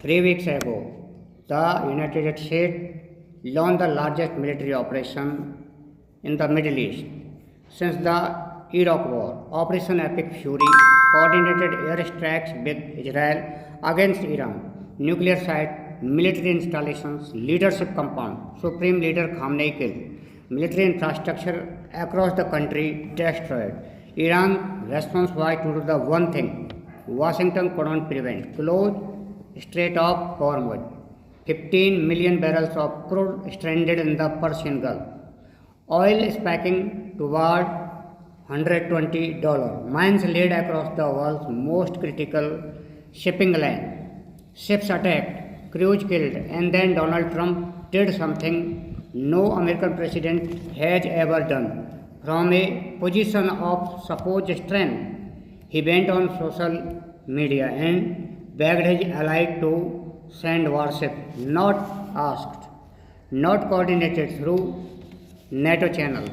3 weeks ago, the United States launched the largest military operation in the Middle East since the Iraq War. Operation Epic Fury coordinated airstrikes with Israel against Iran, nuclear site, military installations, leadership compound, Supreme Leader Khamenei killed, military infrastructure across the country destroyed. Iran's response was to do the one thing Washington couldn't prevent: close Strait of Hormuz. 15 million barrels of crude stranded in the Persian Gulf. Oil spiking toward $120. Mines laid across the world's most critical shipping lane. Ships attacked, crews killed, and then Donald Trump did something no American president has ever done. From a position of supposed strength, he went on social media and begged his allies to send warships, not asked, not coordinated through NATO channel,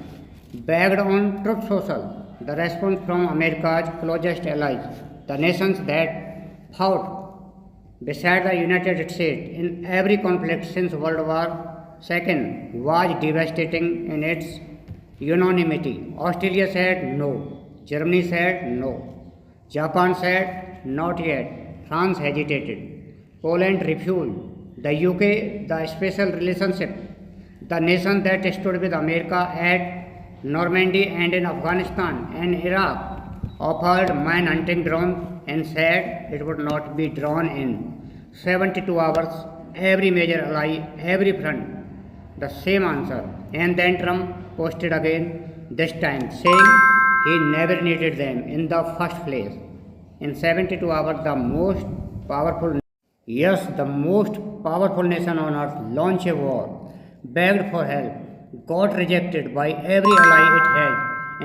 begged on Truth Social. The response from America's closest allies, the nations that fought beside the United States in every conflict since World War II, was devastating in its unanimity. Australia said no, Germany said no, Japan said not yet, France hesitated, Poland refused, the UK, the special relationship, the nation that stood with America at Normandy and in Afghanistan and Iraq, offered mine hunting drones and said it would not be drawn in 72 hours. Every major ally, every front, the same answer. And then Trump posted again, this time saying he never needed them in the first place. In 72 hours, the most powerful nation on earth launched a war, begged for help, got rejected by every ally it had,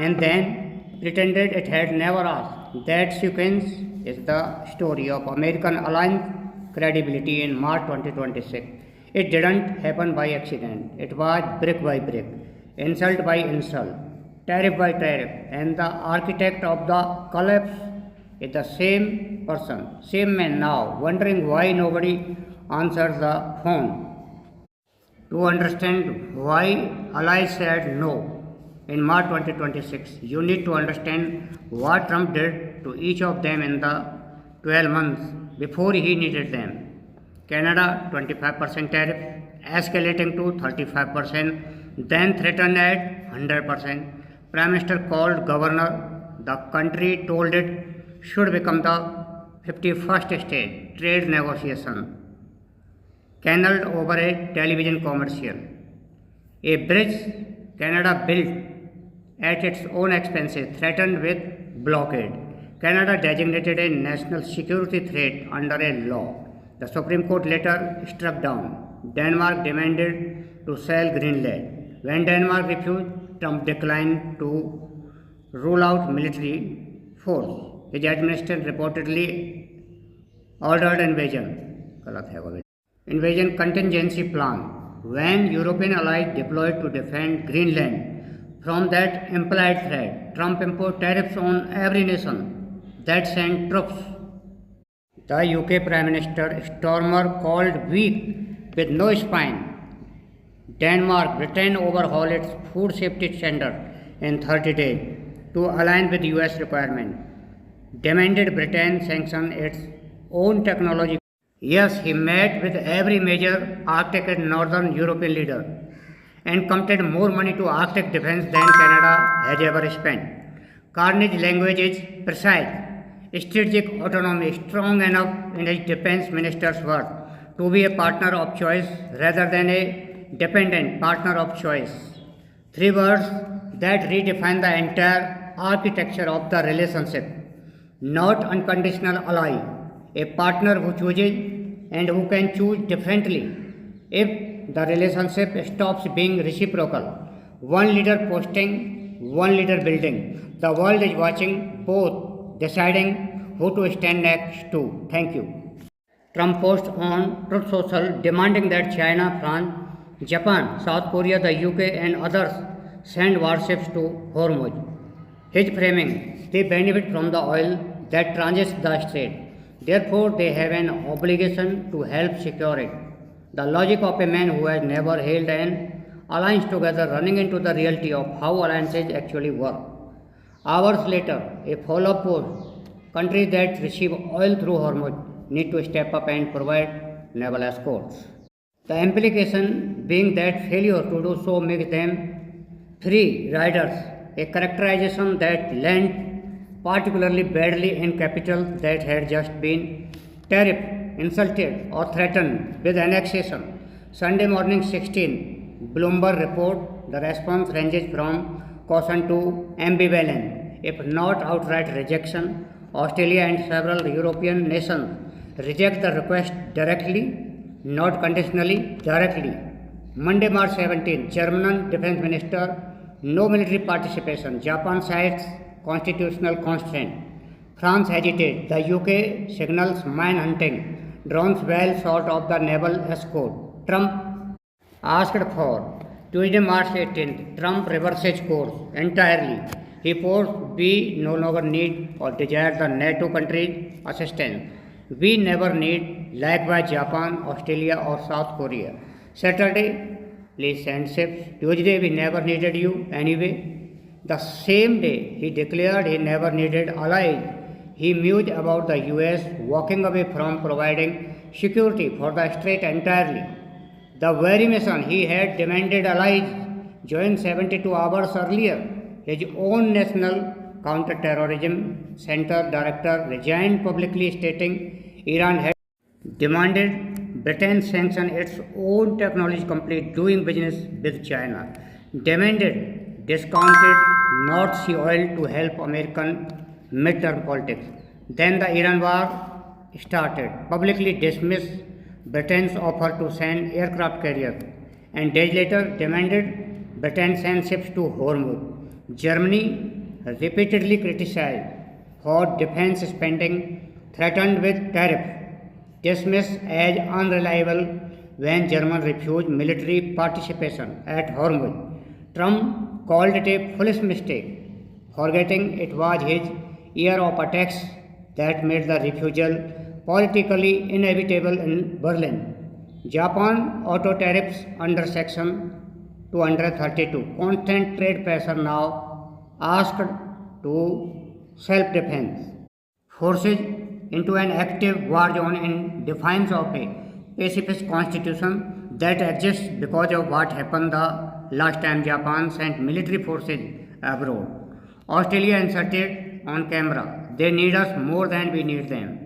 and then pretended it had never asked. That sequence is the story of American alliance credibility in March 2026. It didn't happen by accident. It was brick by brick, insult by insult, tariff by tariff, and the architect of the collapse is the same person, same man now, wondering why nobody answers the phone. To understand why allies said no in March 2026, you need to understand what Trump did to each of them in the 12 months before he needed them. Canada 25% tariff, escalating to 35%, then threatened at 100%. Prime Minister called governor. The country told it should become the 51st state. Trade negotiation cannot over a television commercial. A bridge Canada built at its own expenses threatened with blockade. Canada designated a national security threat under a law. The Supreme Court later struck down. Denmark demanded to sell Greenland. When Denmark refused, Trump declined to rule out military force. His administration reportedly ordered invasion contingency plan when European allies deployed to defend Greenland from that implied threat. Trump imposed tariffs on every nation that sent troops. The UK Prime Minister Starmer called weak with no spine. Denmark, Britain overhaul its food safety standard in 30 days to align with US requirement. Demanded Britain sanction its own technology. Yes, he met with every major Arctic and Northern European leader and committed more money to Arctic defense than Canada has ever spent. Carnage language is precise. Strategic autonomy strong enough in his defense minister's words to be a partner of choice rather than a dependent partner of choice. 3 words that redefine the entire architecture of the relationship. Not unconditional ally, a partner who chooses and who can choose differently. If the relationship stops being reciprocal, one leader posting, one leader building, the world is watching both, deciding who to stand next to. Thank you. Trump post on Truth Social demanding that China, France, Japan, South Korea, the UK and others send warships to Hormuz. His framing, they benefit from the oil that transits the strait. Therefore, they have an obligation to help secure it. The logic of a man who has never held an alliance together, running into the reality of how alliances actually work. Hours later, a follow-up post: countries that receive oil through Hormuz need to step up and provide naval escorts. The implication being that failure to do so makes them free riders, a characterization that landed particularly badly in capitals that had just been tariffed, insulted, or threatened with annexation. Sunday morning 16, Bloomberg report the response ranges from caution to ambivalence, if not outright rejection. Australia and several European nations reject the request directly, not conditionally, directly. Monday, March 17, German Defense Minister: no military participation. Japan cites constitutional constraint. France hesitates. The UK signals mine hunting. Drones well short of the naval escort. Trump asked for. Tuesday, March 18th, Trump reverses course entirely. He reports we no longer need or desire the NATO countries' assistance. We never need, likewise Japan, Australia or South Korea. Saturday, please send ships. Tuesday, we never needed you anyway. The same day, he declared he never needed allies. He mused about the US walking away from providing security for the strait entirely. The very mission he had demanded allies join 72 hours earlier. His own National Counter-Terrorism Center director resigned publicly, stating Iran had demanded Britain sanction its own technology company doing business with China, demanded discounted North Sea oil to help American midterm politics. Then the Iran war started, publicly dismissed Britain's offer to send aircraft carriers, and days later demanded Britain send ships to Hormuz. Germany repeatedly criticized for defense spending, threatened with tariffs, dismissed as unreliable when Germany refused military participation at Hormuz. Trump called it a foolish mistake, forgetting it was his year of attacks that made the refusal politically inevitable in Berlin. Japan auto tariffs under Section 232. Constant trade pressure now asked to self-defense. Forces into an active war zone in defiance of a pacifist constitution that exists because of what happened the last time Japan sent military forces abroad. Australia inserted on camera, they need us more than we need them.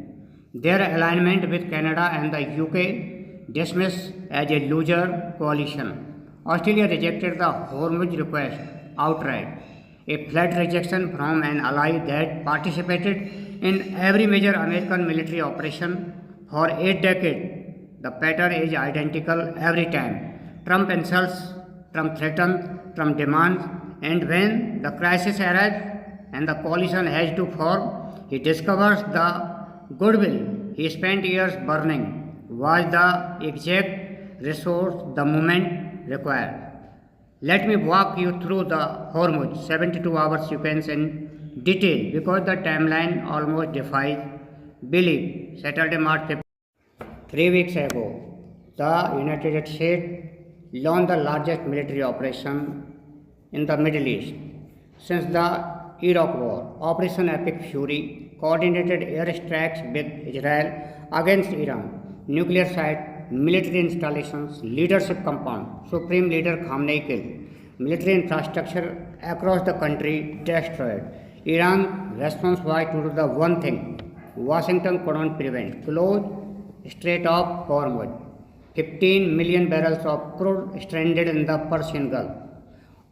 Their alignment with Canada and the UK dismissed as a loser coalition. Australia rejected the Hormuz request outright, a flat rejection from an ally that participated in every major American military operation for 8 decades. The pattern is identical every time. Trump insults, Trump threatens, Trump demands, and when the crisis arrives and the coalition has to form, he discovers the goodwill he spent years burning was the exact resource the moment required. Let me walk you through the Hormuz 72-hour sequence in detail because the timeline almost defies belief. Saturday, March 15. 3 weeks ago, the United States launched the largest military operation in the Middle East since the Iraq War. Operation Epic Fury coordinated airstrikes with Israel against Iran, nuclear site, military installations, leadership compound, Supreme Leader Khamenei killed, military infrastructure across the country destroyed. Iran's response was to do the one thing Washington couldn't prevent: close Strait of Hormuz. 15 million barrels of crude stranded in the Persian Gulf.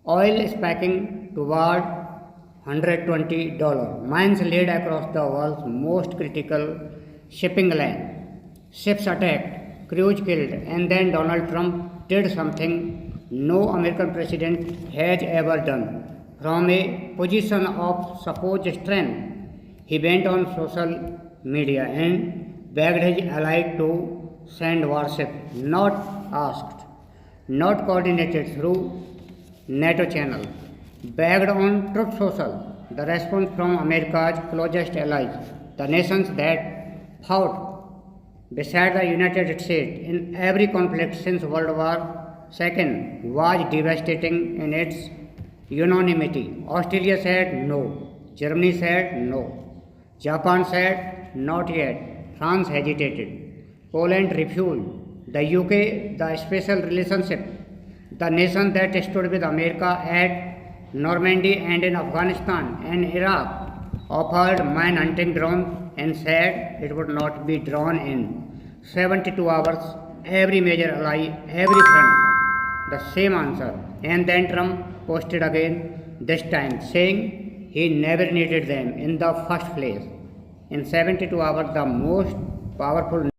Oil spiking toward $120. Mines laid across the world's most critical shipping lane. Ships attacked, crews killed, and then Donald Trump did something no American president has ever done. From a position of supposed strength, he went on social media and begged his allies to send warships, not asked, not coordinated through NATO channel, begged on Truth Social. The response from America's closest allies, the nations that fought beside the United States in every conflict since World War II was devastating in its unanimity. Australia said no, Germany said no, Japan said not yet, France hesitated, Poland refused, the UK, the special relationship, the nation that stood with America at Normandy and in Afghanistan and Iraq, offered mine hunting grounds and said it would not be drawn in 72 hours. Every major ally, every front, the same answer. And then Trump posted again, this time saying he never needed them in the first place. In 72 hours, the most powerful